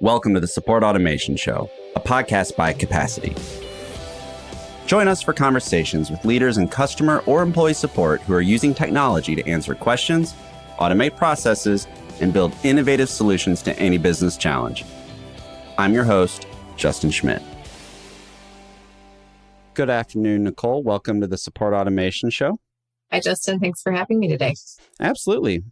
Welcome to the Support Automation Show, a podcast by Capacity. Join us for conversations with leaders in customer or employee support who are using technology to answer questions, automate processes, and build innovative solutions to any business challenge. I'm your host, Justin Schmidt. Good afternoon, Nicole. Welcome to the Support Automation Show. Hi, Justin. Thanks for having me today. Absolutely.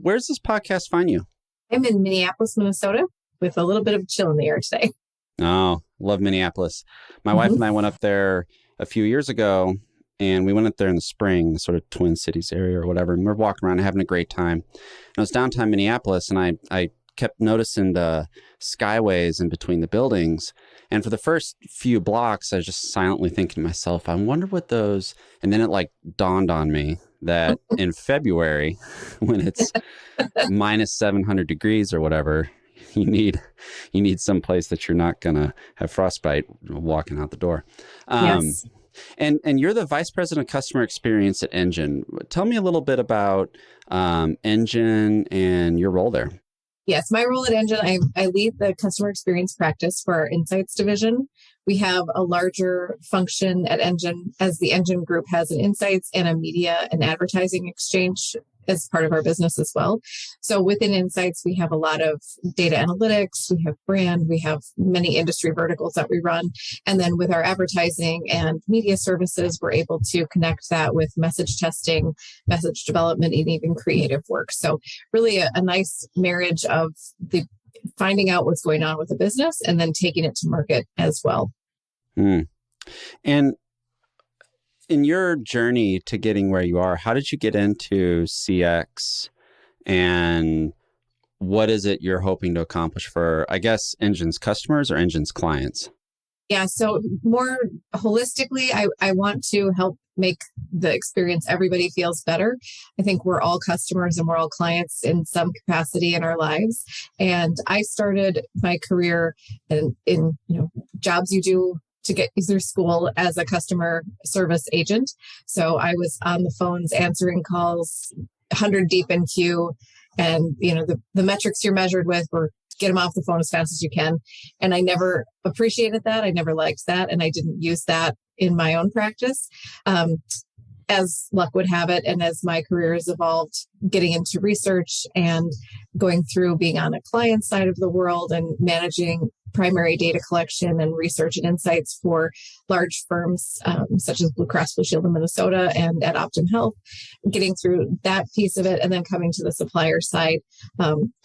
Where's this podcast find you? I'm in Minneapolis, Minnesota, with a little bit of chill in the air today. Oh, love Minneapolis. My wife and I went up there a few years ago, and we went up there in the spring, sort of Twin Cities area or whatever, and we're walking around and having a great time. And it was downtown Minneapolis, and I kept noticing the skyways in between the buildings. And for the first few blocks, I was just silently thinking to myself, I wonder what those... And then it dawned on me that in February, when it's minus 700 degrees or whatever, you need some place that you're not going to have frostbite walking out the door. Yes. And you're the Vice President of Customer Experience at Engine. Tell me a little bit about Engine and your role there. Yes, my role at Engine, I lead the customer experience practice for our Insights division. We have a larger function at Engine, as the Engine group has an Insights and a media and advertising exchange as part of our business as well. So within Insights, we have a lot of data analytics, we have brand, we have many industry verticals that we run. And then with our advertising and media services, we're able to connect that with message testing, message development, and even creative work. So really a nice marriage of the finding out what's going on with the business and then taking it to market as well. And in your journey to getting where you are, how did you get into CX, and what is it you're hoping to accomplish for, I guess, Engine's customers or Engine's clients? Yeah, so more holistically, I want to help make the experience everybody feels better. I think we're all customers and we're all clients in some capacity in our lives. And I started my career in jobs you do to get through school as a customer service agent. So I was on the phones answering calls 100 deep in queue, and the metrics you're measured with were get them off the phone as fast as you can. And I never appreciated that. I never liked that. And I didn't use that in my own practice. As luck would have it, and as my career has evolved, getting into research and going through being on a client side of the world and managing primary data collection and research and insights for large firms such as Blue Cross Blue Shield in Minnesota and at Optum Health, getting through that piece of it and then coming to the supplier side,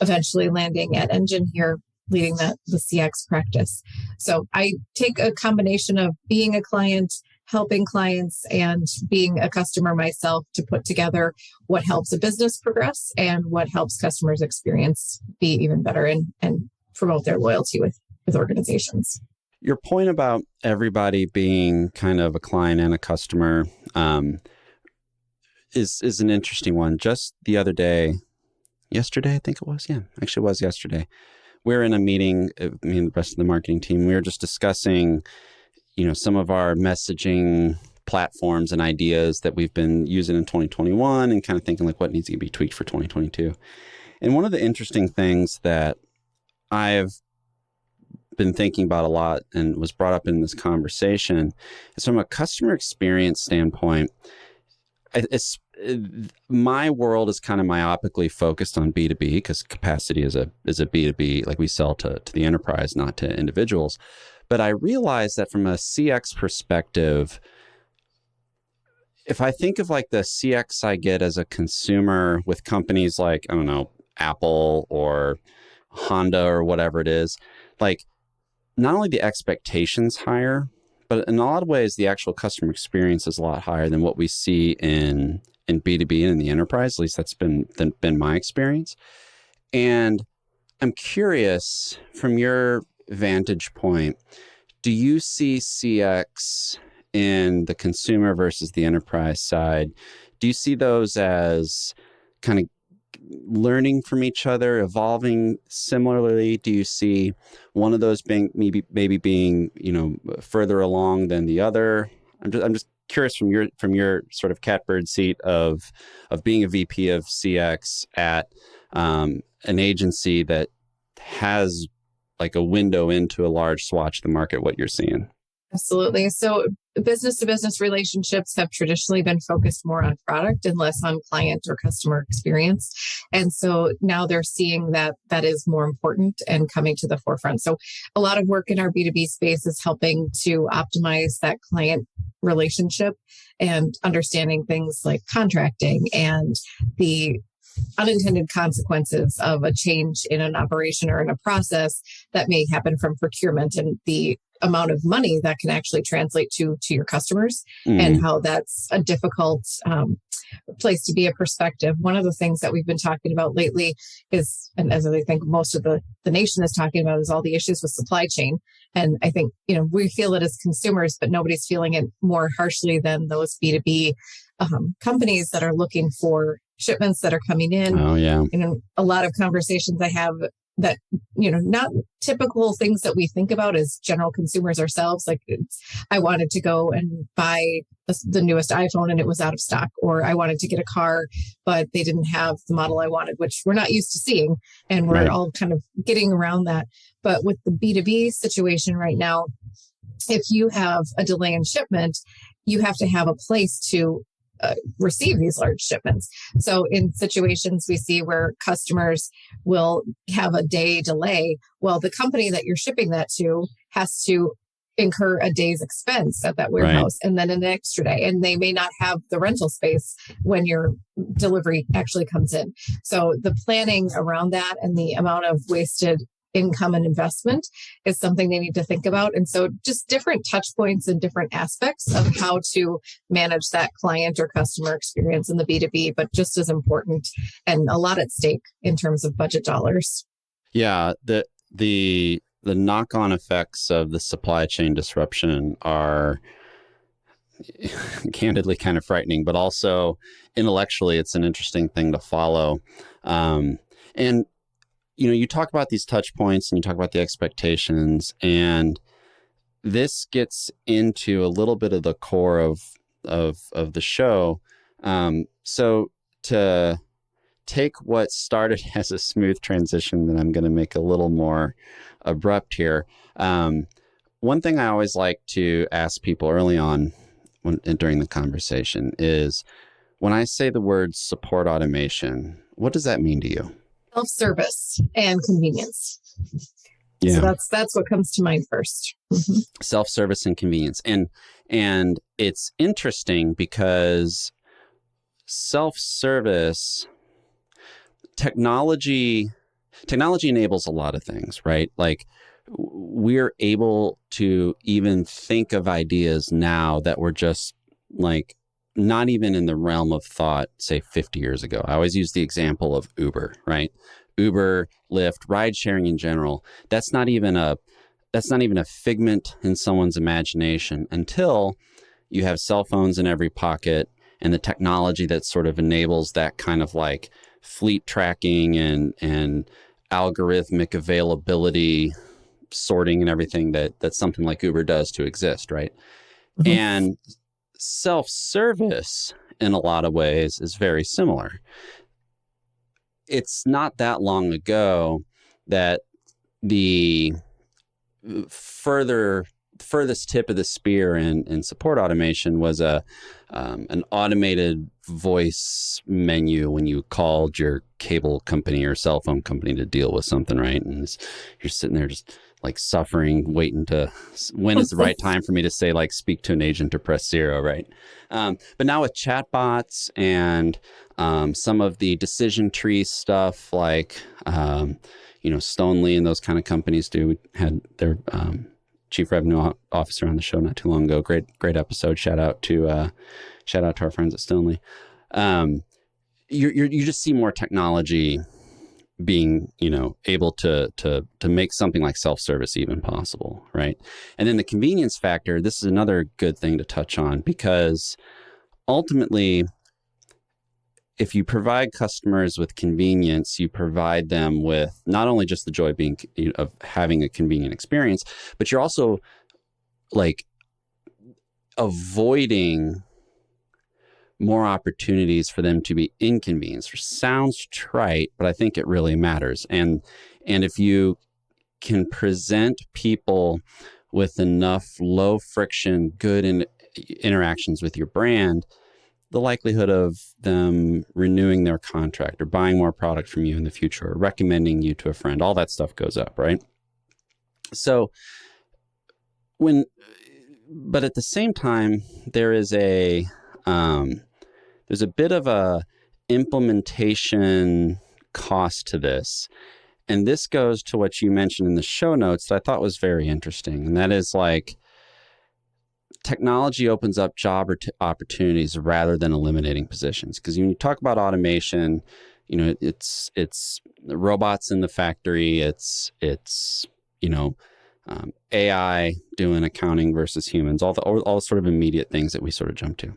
eventually landing at Engine here, leading the CX practice. So I take a combination of being a client, helping clients, and being a customer myself to put together what helps a business progress and what helps customers' experience be even better and promote their loyalty with organizations. Your point about everybody being kind of a client and a customer is an interesting one. Just the other day, yesterday, I think it was. Yeah, actually it was yesterday. We were in a meeting, me and the rest of the marketing team. We were just discussing, some of our messaging platforms and ideas that we've been using in 2021 and kind of thinking what needs to be tweaked for 2022. And one of the interesting things that I've been thinking about a lot and was brought up in this conversation is from a customer experience standpoint. My world is kind of myopically focused on B2B because Capacity is a B2B, we sell to the enterprise, not to individuals. But I realize that from a CX perspective, if I think of the CX I get as a consumer with companies like, I don't know, Apple or Honda or whatever it is, not only the expectations higher, but in a lot of ways, the actual customer experience is a lot higher than what we see in B2B and in the enterprise. At least that's been my experience. And I'm curious, from your vantage point, do you see CX in the consumer versus the enterprise side? Do you see those as kind of learning from each other, evolving similarly? Do you see one of those being maybe being further along than the other? I'm just curious from your sort of catbird seat of being a VP of CX at an agency that has like a window into a large swatch of the market, what you're seeing? Absolutely. So business to business relationships have traditionally been focused more on product and less on client or customer experience. And so now they're seeing that that is more important and coming to the forefront. So a lot of work in our B2B space is helping to optimize that client relationship and understanding things like contracting and the unintended consequences of a change in an operation or in a process that may happen from procurement, and the amount of money that can actually translate to your customers, and how that's a difficult place to be a perspective. One of the things that we've been talking about lately is, and as I think most of the nation is talking about, is all the issues with supply chain. And I think, we feel it as consumers, but nobody's feeling it more harshly than those B2B companies that are looking for shipments that are coming in. Oh, yeah. A lot of conversations I have that, not typical things that we think about as general consumers ourselves. Like, I wanted to go and buy the newest iPhone and it was out of stock, or I wanted to get a car, but they didn't have the model I wanted, which we're not used to seeing. And we're all kind of getting around that. But with the B2B situation right now, if you have a delay in shipment, you have to have a place to receive these large shipments. So in situations we see where customers will have a day delay, well, the company that you're shipping that to has to incur a day's expense at that warehouse, and then an extra day, and they may not have the rental space when your delivery actually comes in. So the planning around that and the amount of wasted income and investment is something they need to think about. And so just different touch points and different aspects of how to manage that client or customer experience in the B2B, but just as important and a lot at stake in terms of budget dollars. Yeah, the knock-on effects of the supply chain disruption are candidly kind of frightening, but also intellectually, it's an interesting thing to follow. And you talk about these touch points and you talk about the expectations, and this gets into a little bit of the core of the show. So to take what started as a smooth transition that I'm going to make a little more abrupt here. One thing I always like to ask people early on during the conversation is, when I say the word support automation, what does that mean to you? Self-service and convenience. Yeah. So that's what comes to mind first. Mm-hmm. Self-service and convenience. And it's interesting because self-service technology enables a lot of things, right? Like, we're able to even think of ideas now that were just like not even in the realm of thought, say 50 years ago. I always use the example of Uber, right? Uber, Lyft, ride sharing in general. That's not even a figment in someone's imagination until you have cell phones in every pocket and the technology that sort of enables that kind of like fleet tracking and algorithmic availability sorting and everything that something like Uber does to exist, right? Mm-hmm. And self-service in a lot of ways is very similar. It's not that long ago that the furthest tip of the spear in support automation was an automated voice menu when you called your cable company or cell phone company to deal with something, right? And you're sitting there just like suffering, waiting to, when is the right time for me to say, like, speak to an agent or press 0, right? But now with chatbots and some of the decision tree stuff, like, Stonely and those kind of companies We had their chief revenue officer on the show not too long ago. Great episode. Shout out to our friends at Stonely. You just see more technology being, able to make something like self-service even possible, right? And then the convenience factor, this is another good thing to touch on, because ultimately, if you provide customers with convenience, you provide them with not only just the joy of having a convenient experience, but you're also like avoiding more opportunities for them to be inconvenienced. Which sounds trite, but I think it really matters. And if you can present people with enough low friction, good interactions with your brand, the likelihood of them renewing their contract or buying more product from you in the future or recommending you to a friend, all that stuff goes up, right? So but at the same time, there's a bit of a implementation cost to this. And this goes to what you mentioned in the show notes that I thought was very interesting. And that is like technology opens up job opportunities rather than eliminating positions. Because when you talk about automation, it's robots in the factory. It's AI doing accounting versus humans, all sort of immediate things that we sort of jump to.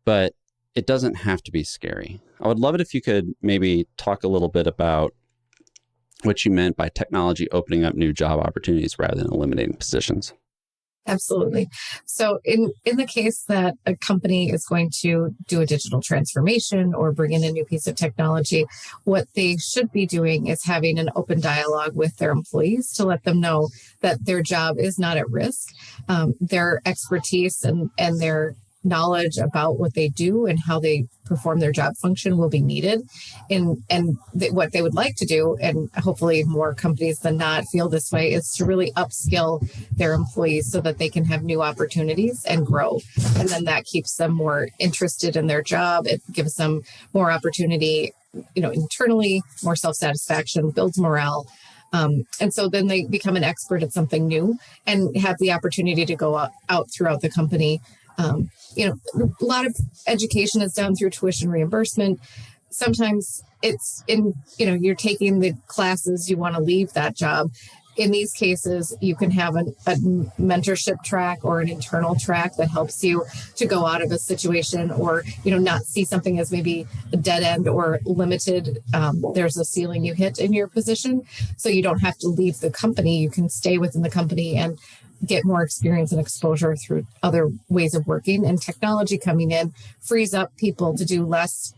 But it doesn't have to be scary. I would love it if you could maybe talk a little bit about what you meant by technology opening up new job opportunities rather than eliminating positions. Absolutely. So in the case that a company is going to do a digital transformation or bring in a new piece of technology, what they should be doing is having an open dialogue with their employees to let them know that their job is not at risk. Their expertise and their knowledge about what they do and how they perform their job function will be needed. What they would like to do, and hopefully more companies than not feel this way, is to really upskill their employees so that they can have new opportunities and grow. And then that keeps them more interested in their job. It gives them more opportunity, internally, more self-satisfaction, builds morale. And so then they become an expert at something new and have the opportunity to go out throughout the company. A lot of education is done through tuition reimbursement. Sometimes it's you're taking the classes, you want to leave that job. In these cases, you can have a mentorship track or an internal track that helps you to go out of a situation or, not see something as maybe a dead end or limited. There's a ceiling you hit in your position. So you don't have to leave the company. You can stay within the company and get more experience and exposure through other ways of working. And technology coming in frees up people to do less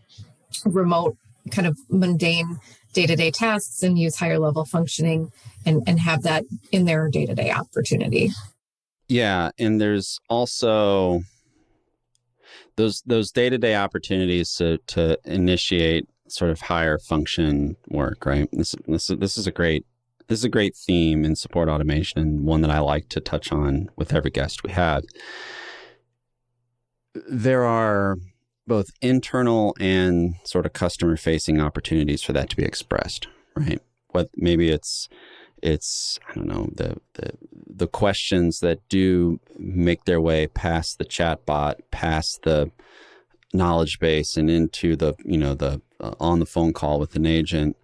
remote, kind of mundane day-to-day tasks and use higher level functioning and have that in their day-to-day opportunity. Yeah. And there's also those day-to-day opportunities to initiate sort of higher function work, right? This is a great theme in support automation, and one that I like to touch on with every guest we have. There are both internal and sort of customer facing opportunities for that to be expressed, right? What maybe it's I don't know, the questions that do make their way past the chatbot, past the knowledge base and into the on the phone call with an agent.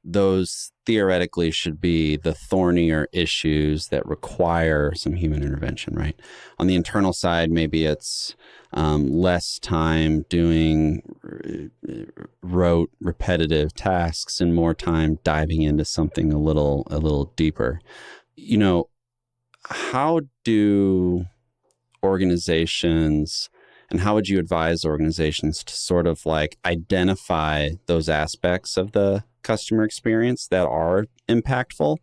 Those theoretically should be the thornier issues that require some human intervention, right? On the internal side, maybe it's less time doing rote, repetitive tasks and more time diving into something a little deeper. How do organizations, and how would you advise organizations to sort of like identify those aspects of the customer experience that are impactful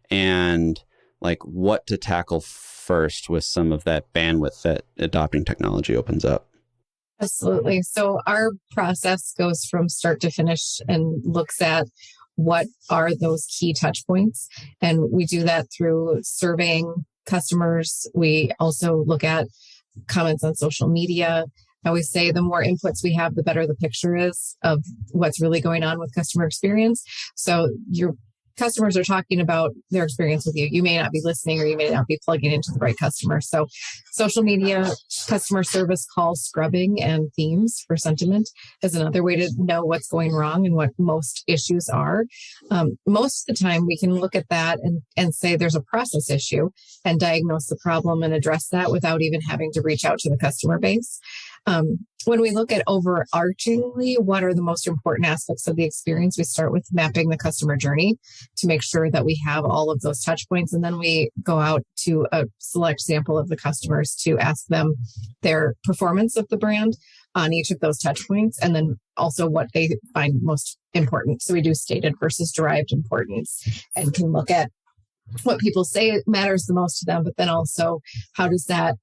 and like what to tackle first with some of that bandwidth that adopting technology opens up? Absolutely. So our process goes from start to finish and looks at what are those key touch points. And we do that through surveying customers. We also look at comments on social media. I always say the more inputs we have, the better the picture is of what's really going on with customer experience. So your customers are talking about their experience with you. You may not be listening or you may not be plugging into the right customer. So social media, customer service call scrubbing and themes for sentiment is another way to know what's going wrong and what most issues are. Most of the time we can look at that and say there's a process issue and diagnose the problem and address that without even having to reach out to the customer base. When we look at overarchingly, what are the most important aspects of the experience, we start with mapping the customer journey to make sure that we have all of those touch points. And then we go out to a select sample of the customers to ask them their performance of the brand on each of those touch points, and then also what they find most important. So we do stated versus derived importance and can look at what people say matters the most to them, but then also how does that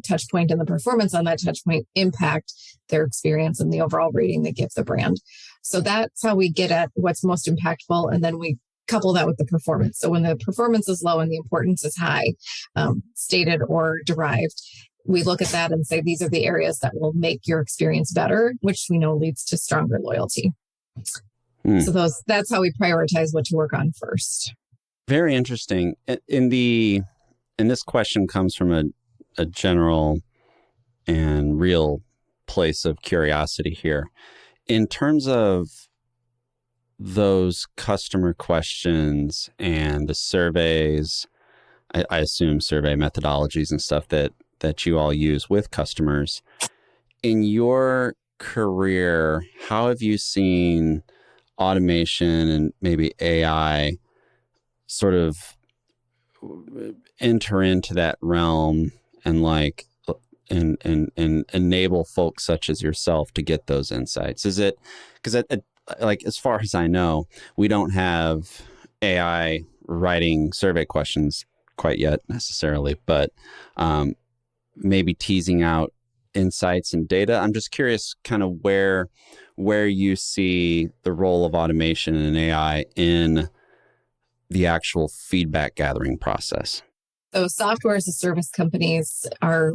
touch point and the performance on that touch point impact their experience and the overall rating they give the brand. So that's how we get at what's most impactful. And then we couple that with the performance. So when the performance is low and the importance is high, stated or derived, we look at that and say, these are the areas that will make your experience better, which we know leads to stronger loyalty. So that's how we prioritize what to work on first. Very interesting. And this question comes from a general and real place of curiosity here. In terms of those customer questions and the surveys, I assume survey methodologies and stuff that you all use with customers, in your career, how have you seen automation and maybe AI sort of enter into that realm and and enable folks such as yourself to get those insights? Is it because as far as I know, we don't have AI writing survey questions quite yet necessarily, but maybe teasing out insights and data. I'm just curious kind of where you see the role of automation and AI in the actual feedback gathering process. So software as a service companies are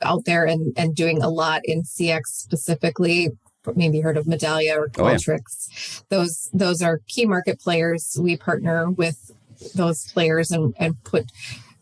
out there and doing a lot in CX specifically. Maybe heard of Medallia or Qualtrics. Oh, yeah. Those are key market players. We partner with those players and put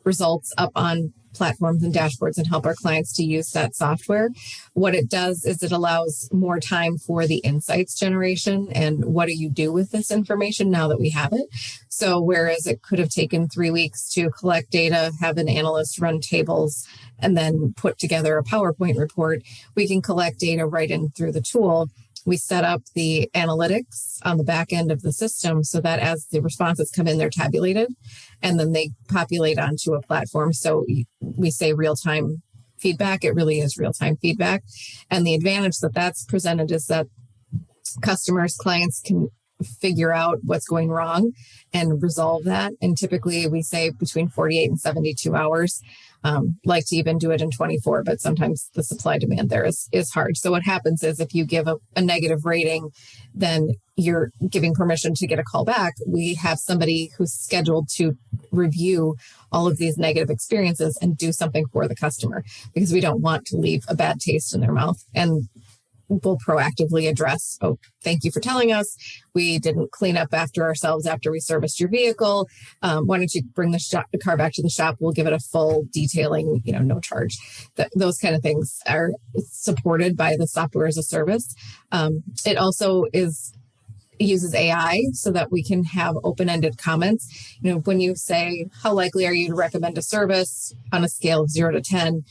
results up on platforms and dashboards and help our clients to use that software. What it does is it allows more time for the insights generation and what do you do with this information now that we have it. So whereas it could have taken 3 weeks to collect data, have an analyst run tables, and then put together a PowerPoint report, we can collect data right in through the tool. We set up the analytics on the back end of the system so that as the responses come in, they're tabulated and then they populate onto a platform. So we say real-time feedback. It really is real-time feedback. And the advantage that that's presented is that customers, clients can figure out what's going wrong and resolve that. And typically we say between 48 and 72 hours. Like to even do it in 24, but sometimes the supply demand there is hard. So what happens is if you give a negative rating, then you're giving permission to get a call back. We have somebody who's scheduled to review all of these negative experiences and do something for the customer because we don't want to leave a bad taste in their mouth. And we'll proactively address, oh, thank you for telling us. We didn't clean up after ourselves after we serviced your vehicle. Why don't you bring the car back to the shop? We'll give it a full detailing, no charge. Those kind of things are supported by the software as a service. It also uses AI so that we can have open-ended comments. When you say, how likely are you to recommend a service on a scale of 0 to 10?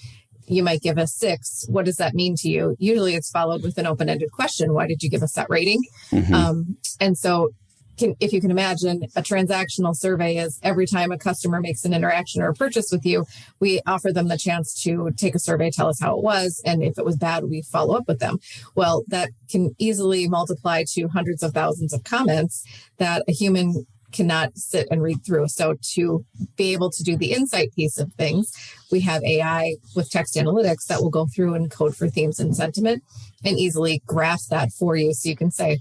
You might give a 6. What does that mean to you? Usually it's followed with an open-ended question. Why did you give us that rating? Mm-hmm. And so if you can imagine, a transactional survey is every time a customer makes an interaction or a purchase with you, we offer them the chance to take a survey, tell us how it was. And if it was bad, we follow up with them. Well, that can easily multiply to hundreds of thousands of comments that a human cannot sit and read through. So to be able to do the insight piece of things, we have AI with text analytics that will go through and code for themes and sentiment and easily graph that for you. So you can say,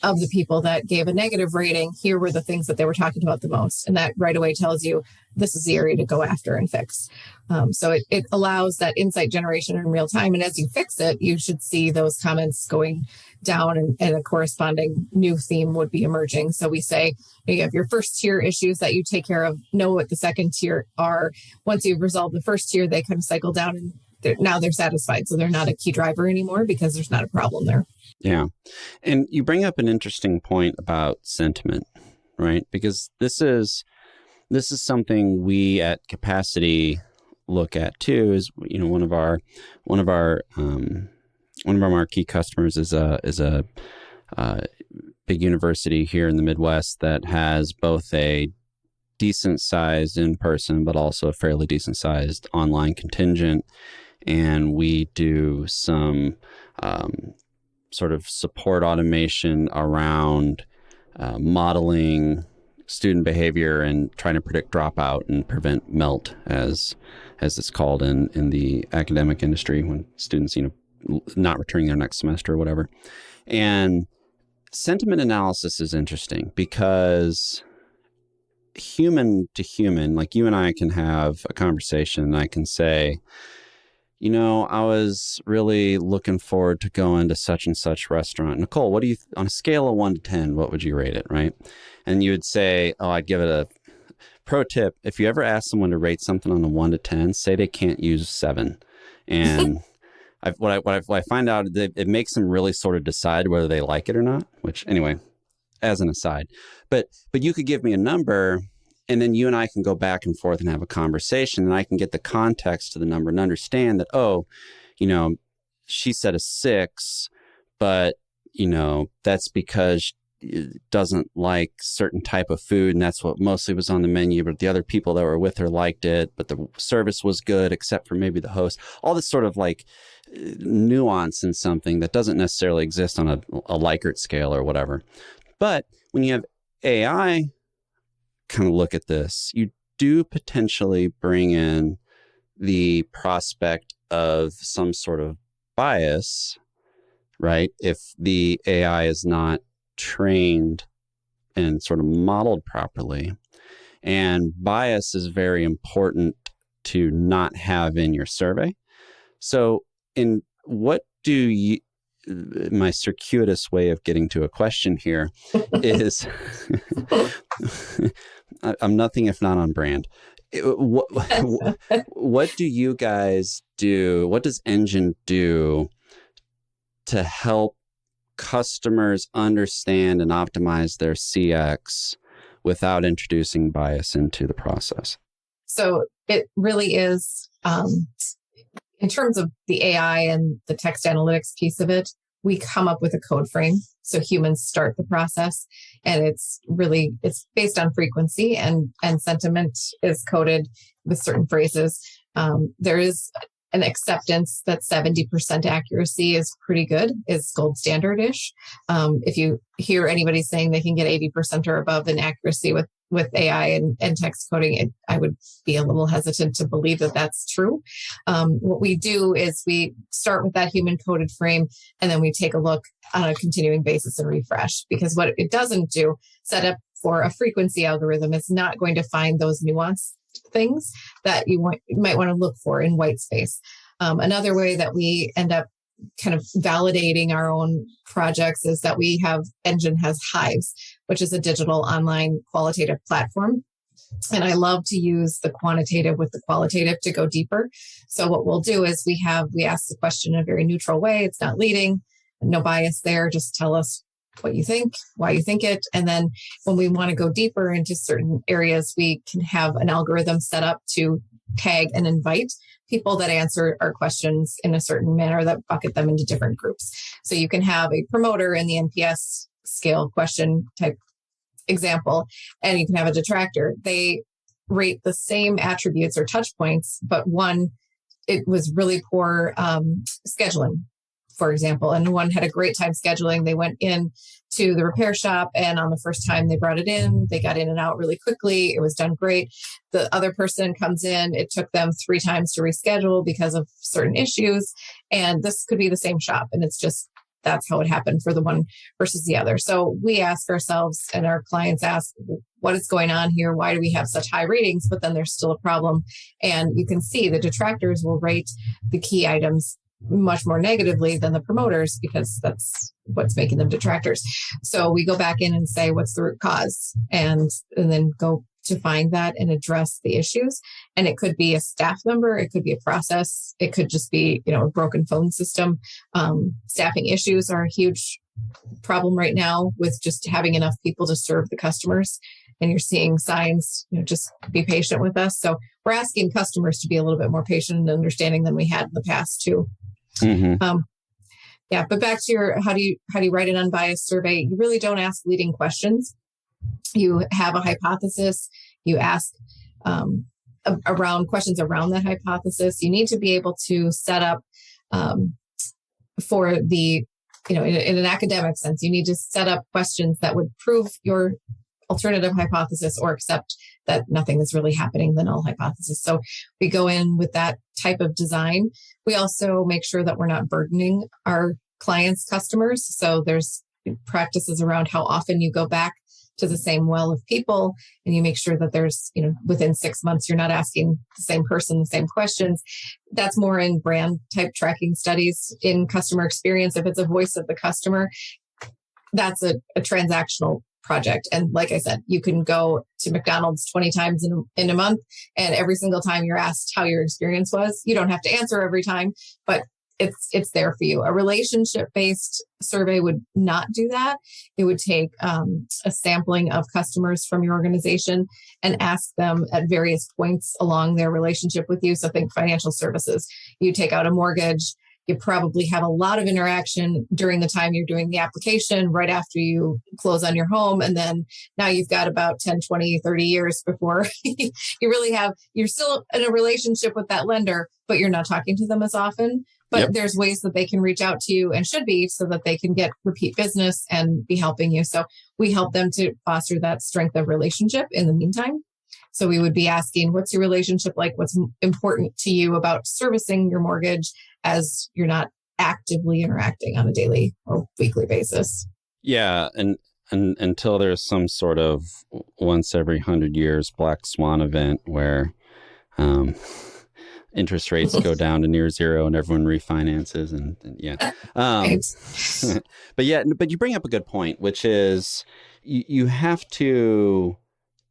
of the people that gave a negative rating, here were the things that they were talking about the most. And that right away tells you this is the area to go after and fix. So it allows that insight generation in real time. And as you fix it, you should see those comments going down and a corresponding new theme would be emerging. So we say, you have your first tier issues that you take care of, know what the second tier are. Once you've resolved the first tier, they kind of cycle down and now they're satisfied. So they're not a key driver anymore because there's not a problem there. Yeah. And you bring up an interesting point about sentiment, right? Because this is something we at Capacity look at too. Is one of our marquee customers is a big university here in the Midwest that has both a decent sized in person, but also a fairly decent sized online contingent. And we do some sort of support automation around modeling student behavior and trying to predict dropout and prevent melt, as it's called in the academic industry, when students, not returning their next semester or whatever. And sentiment analysis is interesting because human to human, like you and I can have a conversation and I can say, I was really looking forward to going to such and such restaurant. Nicole, what do you, on a scale of 1 to 10, what would you rate it, right? And you would say, I'd give it a pro tip. If you ever ask someone to rate something on a 1 to 10, say they can't use 7. And what I find out, it makes them really sort of decide whether they like it or not, which anyway, as an aside. But you could give me a number, and then you and I can go back and forth and have a conversation, and I can get the context to the number and understand that, she said a 6, but, that's because she doesn't like certain type of food, and that's what mostly was on the menu, but the other people that were with her liked it, but the service was good, except for maybe the host. All this sort of like nuance in something that doesn't necessarily exist on a Likert scale or whatever. But when you have AI kind of look at this, you do potentially bring in the prospect of some sort of bias, right? If the AI is not trained and sort of modeled properly. And bias is very important to not have in your survey. So what do you, my circuitous way of getting to a question here is, I'm nothing if not on brand. What do you guys do? What does Engine do to help customers understand and optimize their CX without introducing bias into the process? So it really is, in terms of the AI and the text analytics piece of it, we come up with a code frame. So humans start the process, and it's based on frequency, and sentiment is coded with certain phrases. There is an acceptance that 70% accuracy is pretty good, is gold standard-ish. If you hear anybody saying they can get 80% or above in accuracy with AI and text coding, I would be a little hesitant to believe that that's true. What we do is we start with that human coded frame, and then we take a look on a continuing basis and refresh, because what it doesn't do, set up for a frequency algorithm, is not going to find those nuanced things that you might want to look for in white space. Another way that we end up kind of validating our own projects is that Engine has Hives, which is a digital online qualitative platform. And I love to use the quantitative with the qualitative to go deeper. So what we'll do is we ask the question in a very neutral way. It's not leading, no bias there. Just tell us what you think, why you think it. And then when we want to go deeper into certain areas, we can have an algorithm set up to tag and invite people that answer our questions in a certain manner that bucket them into different groups. So you can have a promoter in the NPS scale question type example, and you can have a detractor. They rate the same attributes or touch points, but one, it was really poor scheduling, for example, and one had a great time scheduling. They went in to the repair shop, and on the first time they brought it in, they got in and out really quickly. It was done great. The other person comes in, it took them 3 times to reschedule because of certain issues. And this could be the same shop, and it's just, that's how it happened for the one versus the other. So we ask ourselves, and our clients ask, what is going on here? Why do we have such high ratings? But then there's still a problem. And you can see the detractors will rate the key items much more negatively than the promoters, because that's what's making them detractors. So we go back in and say, what's the root cause? And then go to find that and address the issues. And it could be a staff member, it could be a process, it could just be, a broken phone system. Staffing issues are a huge problem right now with just having enough people to serve the customers. And you're seeing signs, just be patient with us. So we're asking customers to be a little bit more patient and understanding than we had in the past too. Mm-hmm. But back to your, how do you write an unbiased survey? You really don't ask leading questions. You have a hypothesis. You ask around questions around that hypothesis. You need to be able to set up for the, in an academic sense, you need to set up questions that would prove your alternative hypothesis or accept that nothing is really happening, the null hypothesis. So we go in with that type of design. We also make sure that we're not burdening our clients' customers. So there's practices around how often you go back to the same well of people, and you make sure that there's, within 6 months, you're not asking the same person the same questions. That's more in brand type tracking studies. In customer experience, if it's a voice of the customer, that's a transactional project. And like I said, you can go to McDonald's 20 times in a month, and every single time you're asked how your experience was, you don't have to answer every time, but it's there for you. A relationship-based survey would not do that. It would take a sampling of customers from your organization and ask them at various points along their relationship with you. So think financial services. You take out a mortgage. You probably have a lot of interaction during the time you're doing the application, right after you close on your home. And then now you've got about 10, 20, 30 years before you're still in a relationship with that lender, but you're not talking to them as often. But There's ways that they can reach out to you, and should be, so that they can get repeat business and be helping you. So we help them to foster that strength of relationship in the meantime. So we would be asking, what's your relationship like? What's important to you about servicing your mortgage as you're not actively interacting on a daily or weekly basis? Yeah. And until there's some sort of once every 100 years black swan event where interest rates go down to near zero and everyone refinances and yeah. But you bring up a good point, which is you have to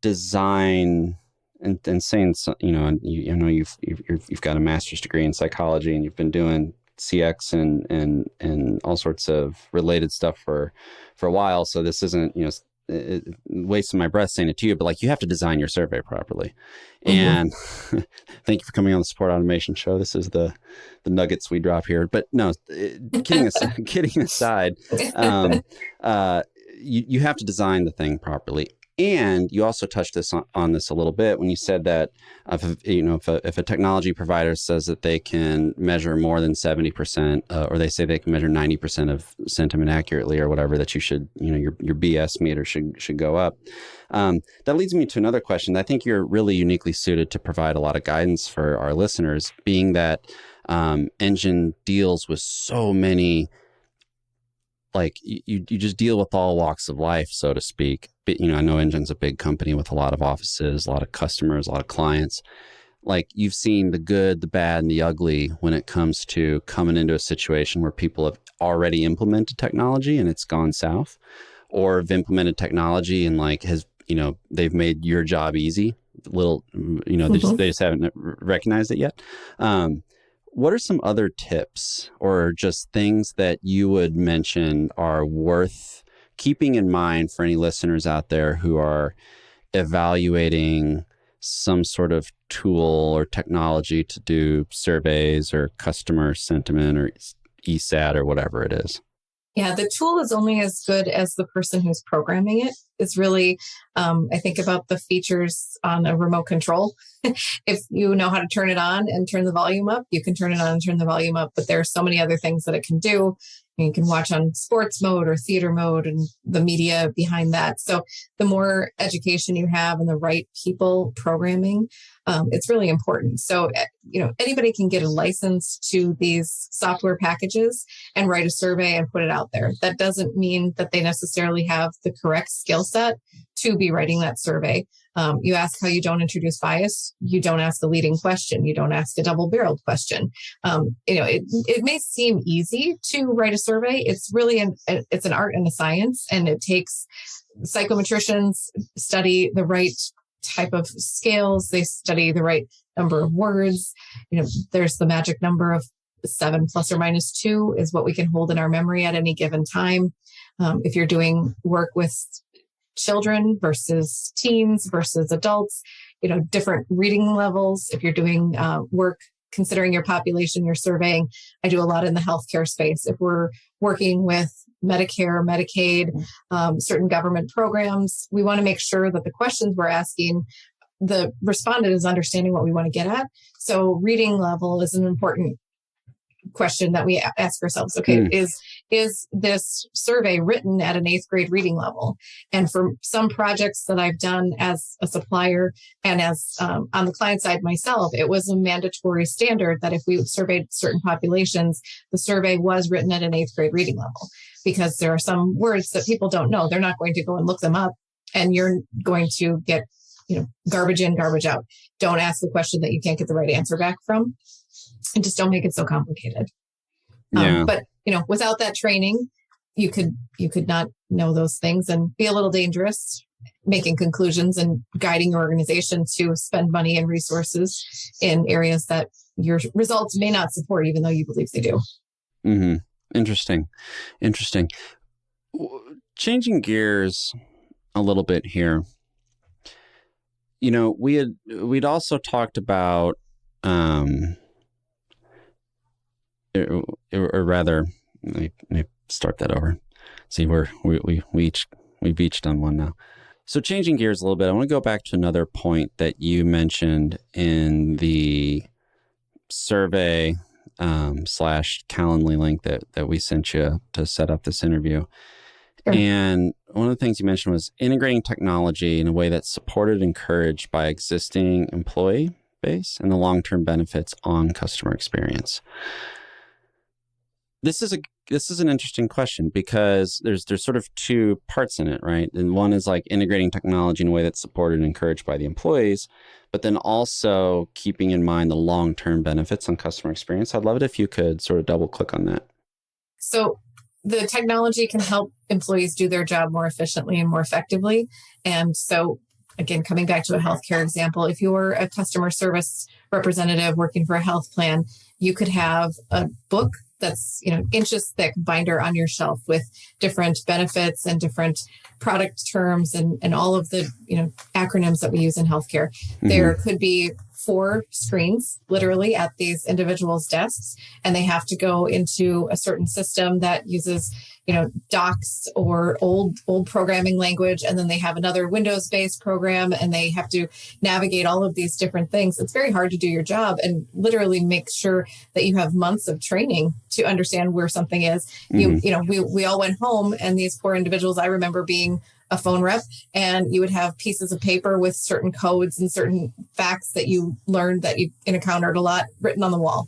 design and saying, you've got a master's degree in psychology and you've been doing CX and all sorts of related stuff for a while. So this isn't, wasting my breath saying it to you, but like, you have to design your survey properly. Mm-hmm. And thank you for coming on the Support Automation Show. This is the nuggets we drop here. But no, kidding aside, you have to design the thing properly. And you also touched on this a little bit when you said that if a technology provider says that they can measure more than 70%, or they say they can measure 90% of sentiment accurately or whatever, that you should, your BS meter should go up. That leads me to another question. I think you're really uniquely suited to provide a lot of guidance for our listeners, being that Engine deals with so many. Like you just deal with all walks of life, so to speak. But, I know Engine's a big company with a lot of offices, a lot of customers, a lot of clients. Like, you've seen the good, the bad, and the ugly when it comes to coming into a situation where people have already implemented technology and it's gone south, or have implemented technology and they've made your job easy. They just haven't recognized it yet. What are some other tips or just things that you would mention are worth keeping in mind for any listeners out there who are evaluating some sort of tool or technology to do surveys or customer sentiment or ESAT or whatever it is? Yeah, the tool is only as good as the person who's programming it. It's really, I think about the features on a remote control. If you know how to turn it on and turn the volume up, you can turn it on and turn the volume up. But there are so many other things that it can do. You can watch on sports mode or theater mode and the media behind that. So the more education you have and the right people programming, it's really important. So, anybody can get a license to these software packages and write a survey and put it out there. That doesn't mean that they necessarily have the correct skill set to be writing that survey. You ask how you don't introduce bias. You don't ask a leading question. You don't ask a double-barreled question. It may seem easy to write a survey. It's really it's an art and a science, and it takes psychometricians study the right type of scales. They study the right number of words. There's the magic number of 7 plus or minus 2 is what we can hold in our memory at any given time. If you're doing work with children versus teens versus adults, different reading levels. If you're doing work considering your population, you're surveying. I do a lot in the healthcare space. If we're working with Medicare, Medicaid, certain government programs, we want to make sure that the questions we're asking, the respondent is understanding what we want to get at. So reading level is an important question that we ask ourselves. Okay, is this survey written at an 8th grade reading level? And for some projects that I've done as a supplier and as on the client side myself, it was a mandatory standard that if we surveyed certain populations, the survey was written at an 8th grade reading level, because there are some words that people don't know. They're not going to go and look them up, and you're going to get, garbage in, garbage out. Don't ask a question that you can't get the right answer back from. And just don't make it so complicated. Yeah. But without that training, you could not know those things and be a little dangerous, making conclusions and guiding your organization to spend money and resources in areas that your results may not support, even though you believe they do. Mm-hmm. Interesting. Changing gears a little bit here. We'd also talked about, or rather, let me start that over. See, we've each done one now. So changing gears a little bit, I want to go back to another point that you mentioned in the survey / Calendly link that we sent you to set up this interview. Sure. And one of the things you mentioned was integrating technology in a way that's supported and encouraged by existing employee base and the long-term benefits on customer experience. This is an interesting question, because there's sort of two parts in it, right? And one is like integrating technology in a way that's supported and encouraged by the employees, but then also keeping in mind the long-term benefits on customer experience. I'd love it if you could sort of double click on that. So the technology can help employees do their job more efficiently and more effectively. And so, again, coming back to a healthcare example, if you're a customer service representative working for a health plan, you could have a book that's inches thick binder on your shelf with different benefits and different product terms and all of the acronyms that we use in healthcare. Mm-hmm. There could be 4 screens literally at these individuals' desks, and they have to go into a certain system that uses docs or old programming language, and then they have another Windows-based program, and they have to navigate all of these different things. It's very hard to do your job and literally make sure that you have months of training to understand where something is. Mm-hmm. We all went home, and these poor individuals, I remember being a phone rep, and you would have pieces of paper with certain codes and certain facts that you learned that you encountered a lot written on the wall.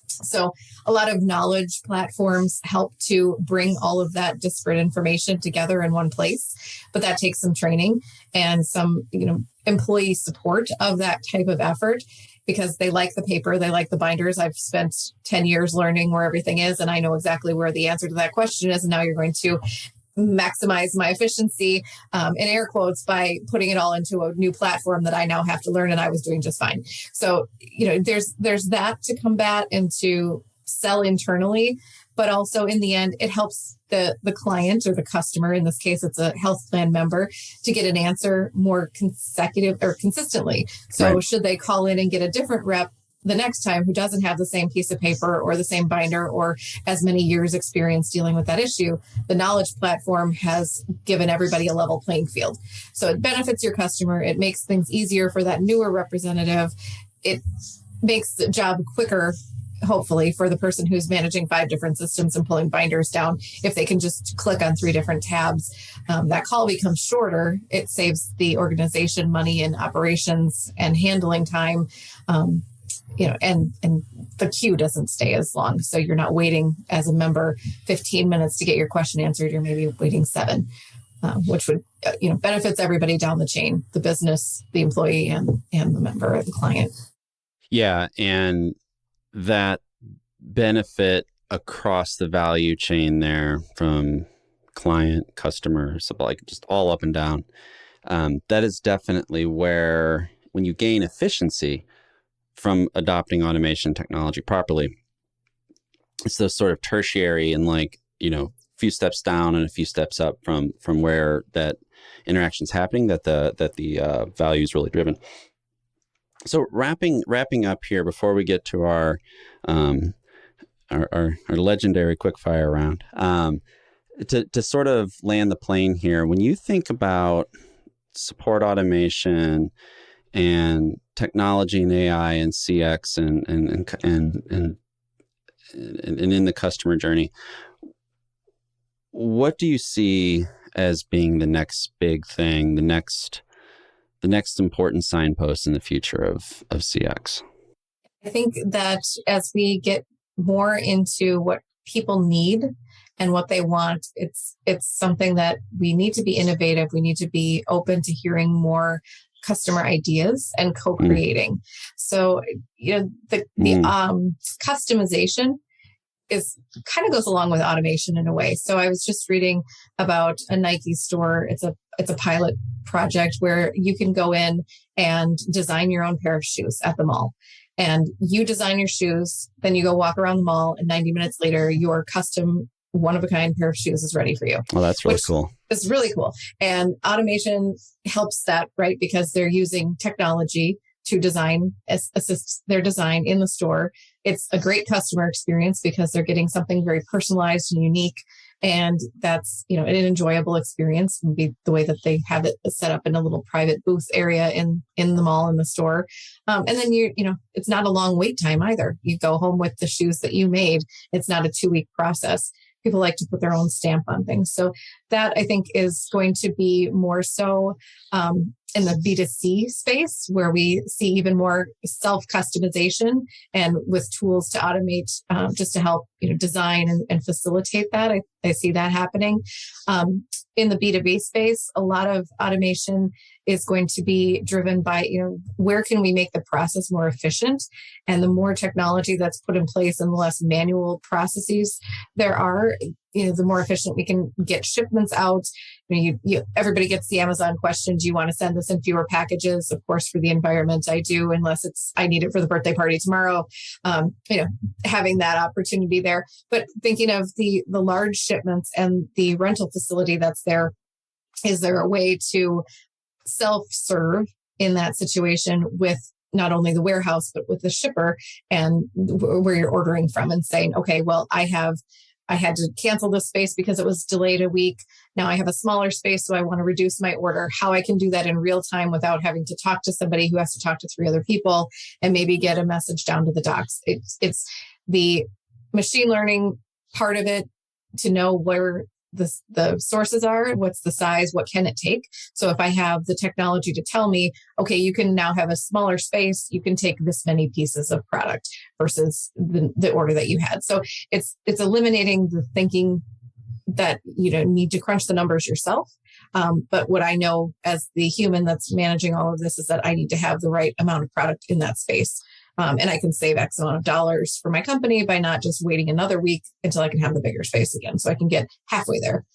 So a lot of knowledge platforms help to bring all of that disparate information together in one place, but that takes some training and some, employee support of that type of effort, because they like the paper, they like the binders. I've spent 10 years learning where everything is, and I know exactly where the answer to that question is. And now you're going to maximize my efficiency, in air quotes, by putting it all into a new platform that I now have to learn, and I was doing just fine. So, there's that to combat and to sell internally, but also in the end, it helps the client or the customer, in this case, it's a health plan member, to get an answer more consistently. So right. Should they call in and get a different rep the next time who doesn't have the same piece of paper or the same binder or as many years experience dealing with that issue, the knowledge platform has given everybody a level playing field. So it benefits your customer. It makes things easier for that newer representative. It makes the job quicker, hopefully, for the person who's managing 5 different systems and pulling binders down. If they can just click on 3 different tabs, that call becomes shorter. It saves the organization money in operations and handling time. And the queue doesn't stay as long. So you're not waiting as a member 15 minutes to get your question answered. You're maybe waiting 7, which would, benefits everybody down the chain, the business, the employee, and the member or the client. Yeah. And that benefit across the value chain there, from client, customer, supply, just all up and down. That is definitely where, when you gain efficiency from adopting automation technology properly, it's those sort of tertiary and few steps down and a few steps up from where that interaction's happening, that the value is really driven. So wrapping up here before we get to our legendary quickfire round, to sort of land the plane here, when you think about support automation and technology and AI and CX and and in the customer journey, what do you see as being the next big thing, the next important signpost in the future of CX? I think that as we get more into what people need and what they want, it's something that we need to be innovative. We need to be open to hearing more customer ideas and co-creating. So, the customization is kind of goes along with automation in a way. So I was just reading about a Nike store. It's a pilot project where you can go in and design your own pair of shoes at the mall. And you design your shoes, then you go walk around the mall, and 90 minutes later, your custom one-of-a-kind pair of shoes is ready for you. Well, that's really cool. It's really cool. And automation helps that, right? Because they're using technology to assist their design in the store. It's a great customer experience because they're getting something very personalized and unique. And that's, an enjoyable experience, and be the way that they have it set up in a little private booth area in the mall, in the store. And then it's not a long wait time either. You go home with the shoes that you made. It's not a 2-week process. People like to put their own stamp on things. So that, I think, is going to be more so in the B2C space, where we see even more self-customization and with tools to automate, just to help design and facilitate that. I see that happening. In the B2B space, a lot of automation is going to be driven by, where can we make the process more efficient? And the more technology that's put in place and the less manual processes there are, the more efficient we can get shipments out. Everybody gets the Amazon question, do you want to send this in fewer packages? Of course, for the environment, I do, unless I need it for the birthday party tomorrow. Having that opportunity there. But thinking of the large shipments and the rental facility that's there, is there a way to self-serve in that situation with not only the warehouse, but with the shipper and where you're ordering from, and saying, okay, well, I had to cancel this space because it was delayed a week. Now I have a smaller space, so I want to reduce my order. How I can do that in real time without having to talk to somebody who has to talk to 3 other people and maybe get a message down to the docs. It's the machine learning part of it, to know where the sources are, what's the size, what can it take. So if I have the technology to tell me, okay, you can now have a smaller space, you can take this many pieces of product versus the order that you had. So it's eliminating the thinking that you don't need to crunch the numbers yourself. But what I know as the human that's managing all of this is that I need to have the right amount of product in that space. And I can save X amount of dollars for my company by not just waiting another week until I can have the bigger space again. So I can get halfway there.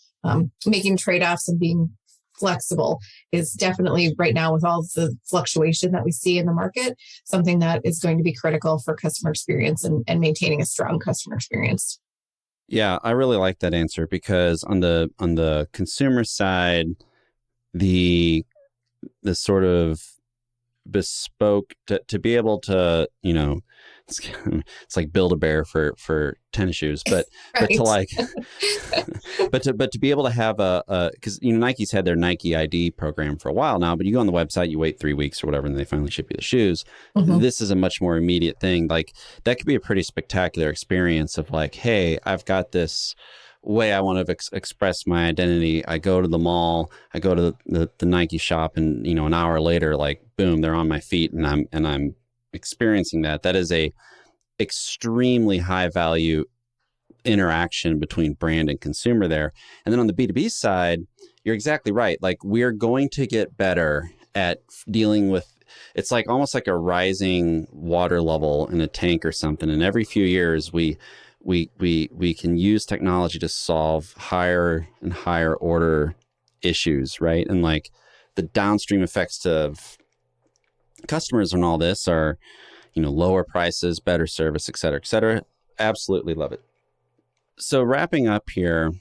Making trade-offs and being flexible is definitely, right now, with all the fluctuation that we see in the market, something that is going to be critical for customer experience and maintaining a strong customer experience. Yeah, I really like that answer, because on the consumer side, the sort of bespoke to be able to, it's like Build-A-Bear for tennis shoes, but Right. but to like but to be able to have because Nike's had their Nike ID program for a while now, but you go on the website, you wait 3 weeks or whatever, and they finally ship you the shoes. Mm-hmm. This is a much more immediate thing. Like, that could be a pretty spectacular experience of like, hey, I've got this way I want to express my identity. I go to the mall, I go to the Nike shop, and an hour later, like, boom, they're on my feet, and I'm experiencing that. That is a extremely high value interaction between brand and consumer there. And then on the B2B side, you're exactly right. Like, we're going to get better at dealing with, it's like almost like a rising water level in a tank or something. And every few years we can use technology to solve higher and higher order issues, right? And like, the downstream effects of customers and all this are, lower prices, better service, et cetera, et cetera. Absolutely love it. So wrapping up here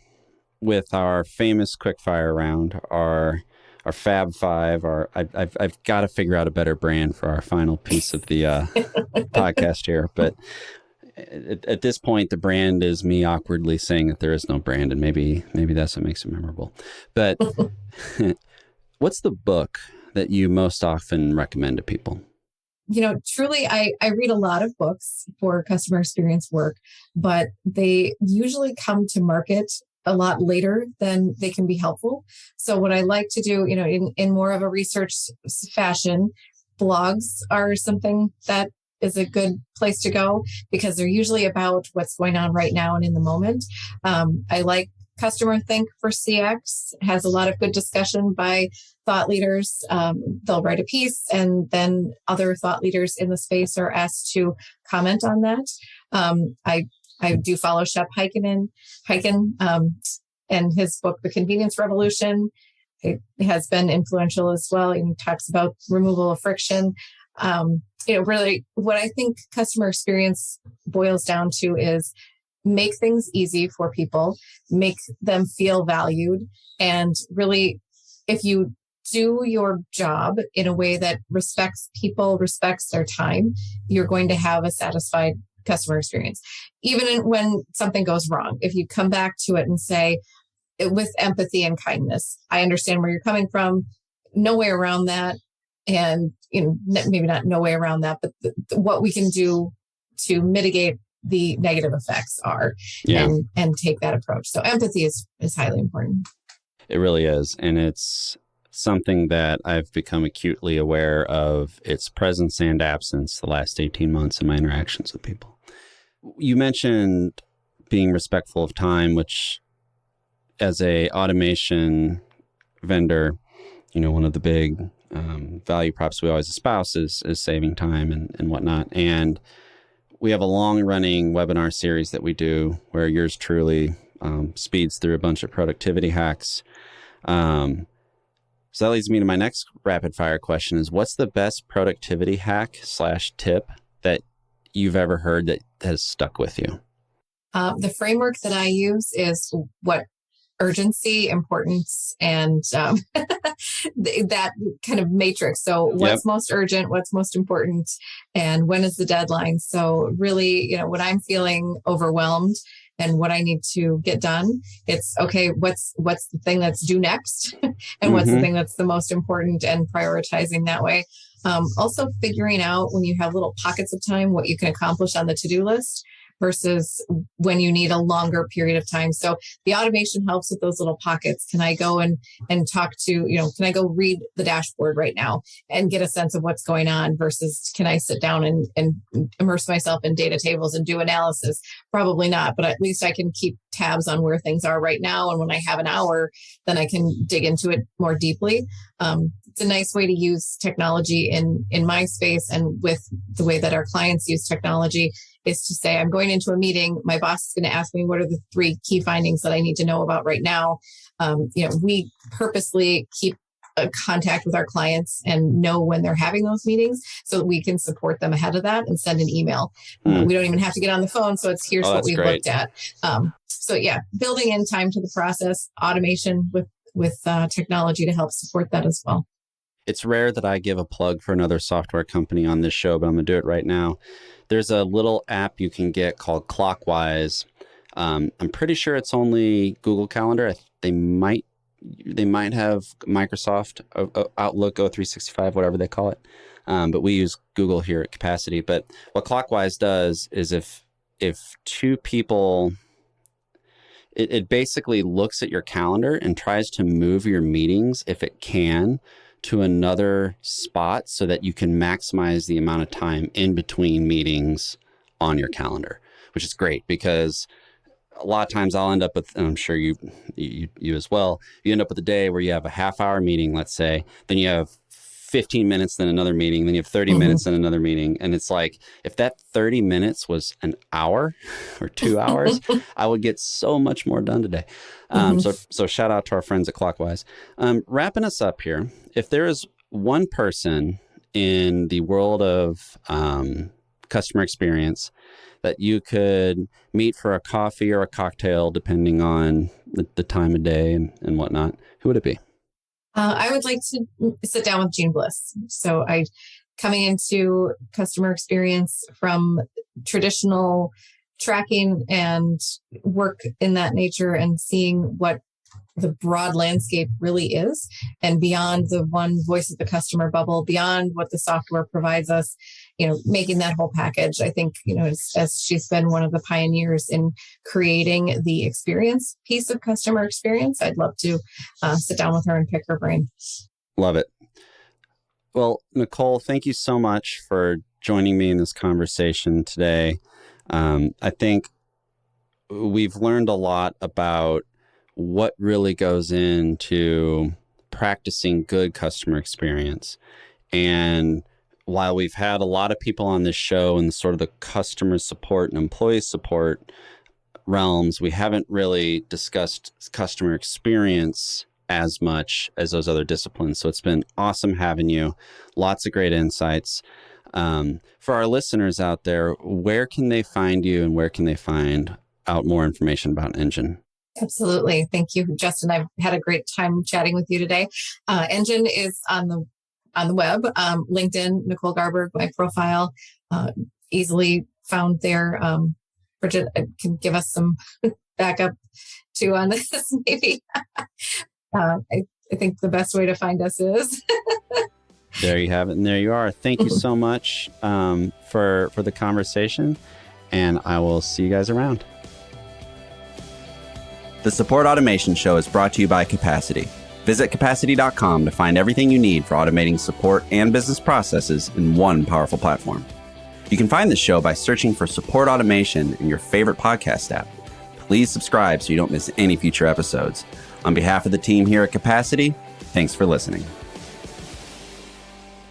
with our famous quickfire round, our Fab Five, I've got to figure out a better brand for our final piece of the podcast here, but at this point, the brand is me awkwardly saying that there is no brand, and maybe that's what makes it memorable. But what's the book that you most often recommend to people? Truly, I read a lot of books for customer experience work, but they usually come to market a lot later than they can be helpful. So what I like to do, in more of a research fashion, blogs are something that is a good place to go because they're usually about what's going on right now and in the moment. I like Customer Think for CX, has a lot of good discussion by thought leaders. They'll write a piece and then other thought leaders in the space are asked to comment on that. I do follow Shep Hyken, and his book, The Convenience Revolution. It has been influential as well. He talks about removal of friction. Really what I think customer experience boils down to is make things easy for people, make them feel valued. And really, if you do your job in a way that respects people, respects their time, you're going to have a satisfied customer experience. Even when something goes wrong, if you come back to it and say, with empathy and kindness, I understand where you're coming from, no way around that. And, maybe not no way around that, but what we can do to mitigate the negative effects are, and take that approach. So empathy is highly important. It really is. And it's something that I've become acutely aware of its presence and absence the last 18 months in my interactions with people. You mentioned being respectful of time, which as a automation vendor, one of the big value props we always espouse is saving time and whatnot. And we have a long running webinar series that we do where yours truly speeds through a bunch of productivity hacks. So that leads me to my next rapid fire question is, what's the best productivity hack / tip that you've ever heard that has stuck with you? The framework that I use is what urgency, importance, and that kind of matrix. So what's most urgent, what's most important, and when is the deadline? So really, when I'm feeling overwhelmed and what I need to get done, it's okay, what's the thing that's due next? And what's the thing that's the most important, and prioritizing that way. Also figuring out when you have little pockets of time, what you can accomplish on the to-do list versus when you need a longer period of time. So the automation helps with those little pockets. Can I go and talk to, can I go read the dashboard right now and get a sense of what's going on versus can I sit down and immerse myself in data tables and do analysis? Probably not, but at least I can keep tabs on where things are right now. And when I have an hour, then I can dig into it more deeply. It's a nice way to use technology in my space and with the way that our clients use technology is to say, I'm going into a meeting. My boss is going to ask me, what are the 3 key findings that I need to know about right now? We purposely keep a contact with our clients and know when they're having those meetings so that we can support them ahead of that and send an email. We don't even have to get on the phone. So it's here's what we've looked at. Building in time to the process, automation with technology to help support that as well. It's rare that I give a plug for another software company on this show, but I'm going to do it right now. There's a little app you can get called Clockwise. I'm pretty sure it's only Google Calendar. They might have Microsoft Outlook O365, whatever they call it. But we use Google here at Capacity. But what Clockwise does is if 2 people, it basically looks at your calendar and tries to move your meetings, if it can, to another spot so that you can maximize the amount of time in between meetings on your calendar, which is great because a lot of times I'll end up with, and I'm sure you as well, you end up with a day where you have a half-hour meeting, let's say, then you have 15 minutes, then another meeting, then you have 30 minutes, then another meeting. And it's like, if that 30 minutes was an hour or 2 hours, I would get so much more done today. So shout out to our friends at Clockwise. Wrapping us up here, if there is one person in the world of customer experience that you could meet for a coffee or a cocktail, depending on the time of day and whatnot, who would it be? I would like to sit down with Gene Bliss. So coming into customer experience from traditional tracking and work in that nature and seeing what the broad landscape really is, and beyond the one voice of the customer bubble, beyond what the software provides us, making that whole package. I think, as she's been one of the pioneers in creating the experience piece of customer experience, I'd love to sit down with her and pick her brain. Love it. Well, Nicole, thank you so much for joining me in this conversation today. I think we've learned a lot about what really goes into practicing good customer experience. And while we've had a lot of people on this show in sort of the customer support and employee support realms, we haven't really discussed customer experience as much as those other disciplines. So it's been awesome having you. Lots of great insights. For our listeners out there, where can they find you and where can they find out more information about Engine? Absolutely. Thank you, Justin. I've had a great time chatting with you today. Engine is on the web, LinkedIn, Nicole Garberg, my profile, easily found there. Bridget can give us some backup too on this, maybe. I think the best way to find us is. There you have it. And there you are. Thank you so much for the conversation. And I will see you guys around. The Support Automation Show is brought to you by Capacity. Visit capacity.com to find everything you need for automating support and business processes in one powerful platform. You can find the show by searching for Support Automation in your favorite podcast app. Please subscribe so you don't miss any future episodes. On behalf of the team here at Capacity, thanks for listening.